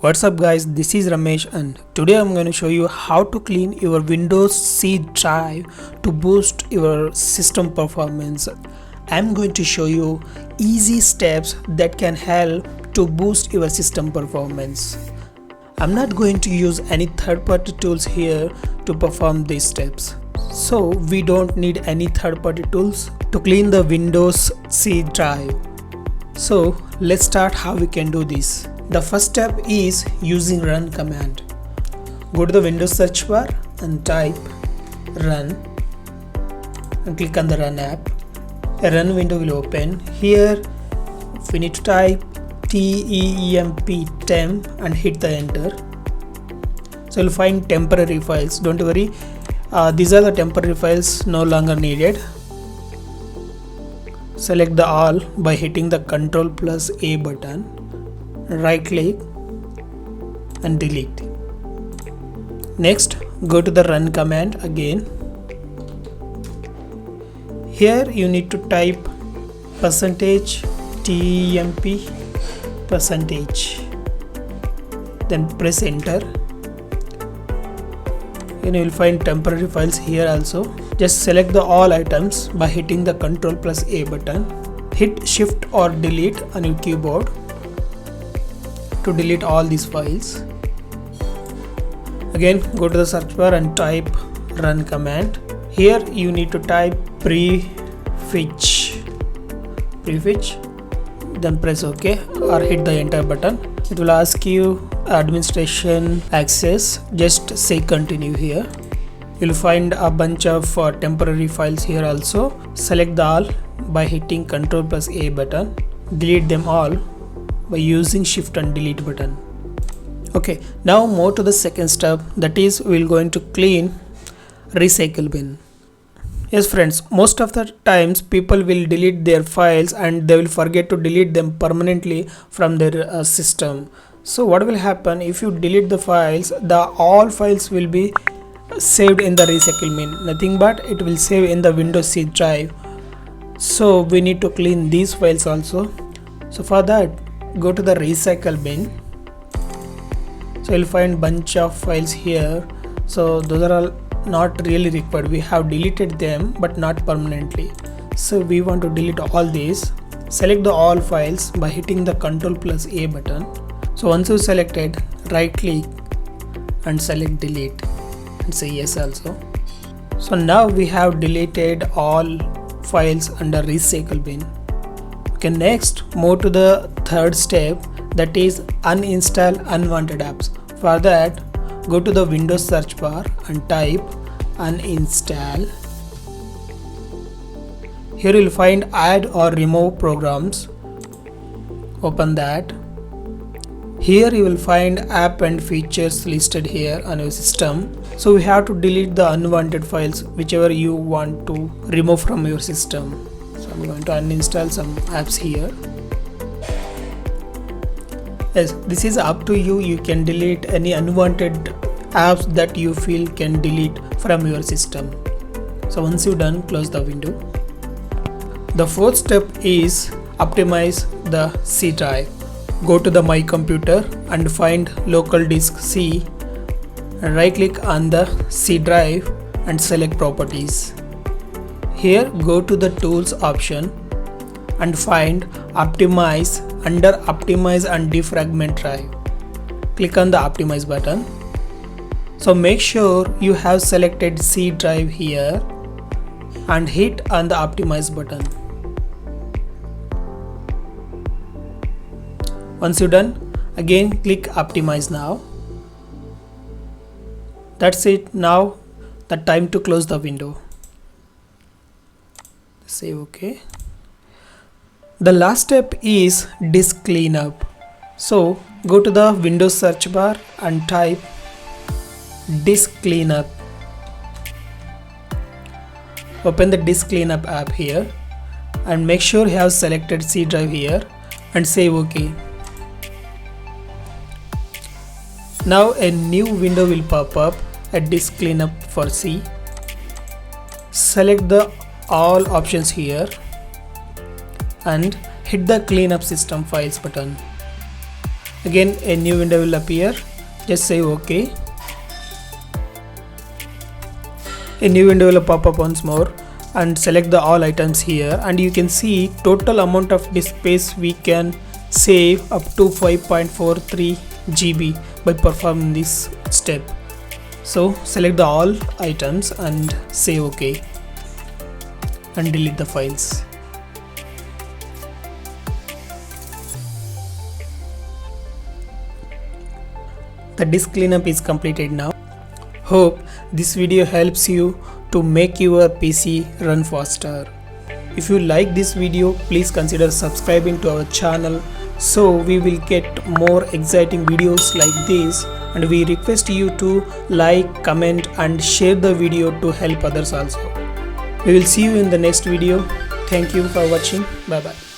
What's up guys, this is Ramesh and today I'm going to show you how to clean your Windows C drive to boost your system performance. I'm going to show you easy steps that can help to boost your system performance. I'm not going to use any third-party tools here to perform these steps. So we don't need any third-party tools to clean the Windows C drive. So let's start how we can do this. The first step is using run command. Go to the Windows search bar and type run and click on the run app. A run window will open. Here we need to type temp and hit the enter. So you'll find temporary files. Don't worry, these are the temporary files no longer needed. Select the all by hitting the Ctrl+A button. Right click and delete. Next, go to the run command again. Here you need to type %temp %, then press enter. And you will find temporary files here also. Just select the all items by hitting the Ctrl+A button. Hit shift or delete on your keyboard to delete all these files. Again, go to the search bar and type run command. Here you need to type prefetch, then press OK or hit the enter button. It will ask you administration access. Just say continue here. You'll find a bunch of temporary files here also. Select the all by hitting Ctrl+A button. Delete them all by using shift and delete button. Okay, now move to the second step, that is we're going to clean recycle bin. Yes friends, most of the times people will delete their files and they will forget to delete them permanently from their system. So what will happen if you delete the files, all files will be saved in the recycle bin, nothing but it will save in the Windows C drive. So we need to clean these files also. So for that, go to the recycle bin. So you'll find bunch of files here. So those are all not really required. We have deleted them but not permanently. So we want to delete all these. Select the all files by hitting the Ctrl+A button. So once you selected, right click and select delete and say yes also. So now we have deleted all files under recycle bin. Okay, next move to the third step, that is uninstall unwanted apps. For that, go to the Windows search bar and type uninstall. Here you'll find add or remove programs. Open that. Here you will find app and features listed here on your system. So we have to delete the unwanted files whichever you want to remove from your system. So I'm going to uninstall some apps here. Yes, this is up to you. You can delete any unwanted apps that you feel can delete from your system. So once you're done, close the window. The fourth step is optimize the C drive. Go to the My Computer and find local disk C. Right click on the C drive and select properties. Here go to the tools option and find optimize under optimize and defragment drive. Click on the optimize button. So make sure you have selected C drive here and hit on the optimize button. Once you're done, again click optimize now. That's it. Now the time to close the window. Say OK. The last step is disk cleanup. So go to the Windows search bar and type disk cleanup. Open the disk cleanup app here and make sure you have selected C drive here and say OK. Now a new window will pop up, a disk cleanup for C. Select the all options here and hit the clean up system files button. Again a new window will appear. Just say OK. A new window will pop up once more, and select the all items here, and you can see total amount of disk space we can save up to 5.43 GB by performing this step. So select the all items and say OK and delete the files. The disk cleanup is completed now. Hope this video helps you to make your PC run faster. If you like this video, please consider subscribing to our channel so we will get more exciting videos like this, and we request you to like, comment and share the video to help others also. We will see you in the next video. Thank you for watching. Bye bye.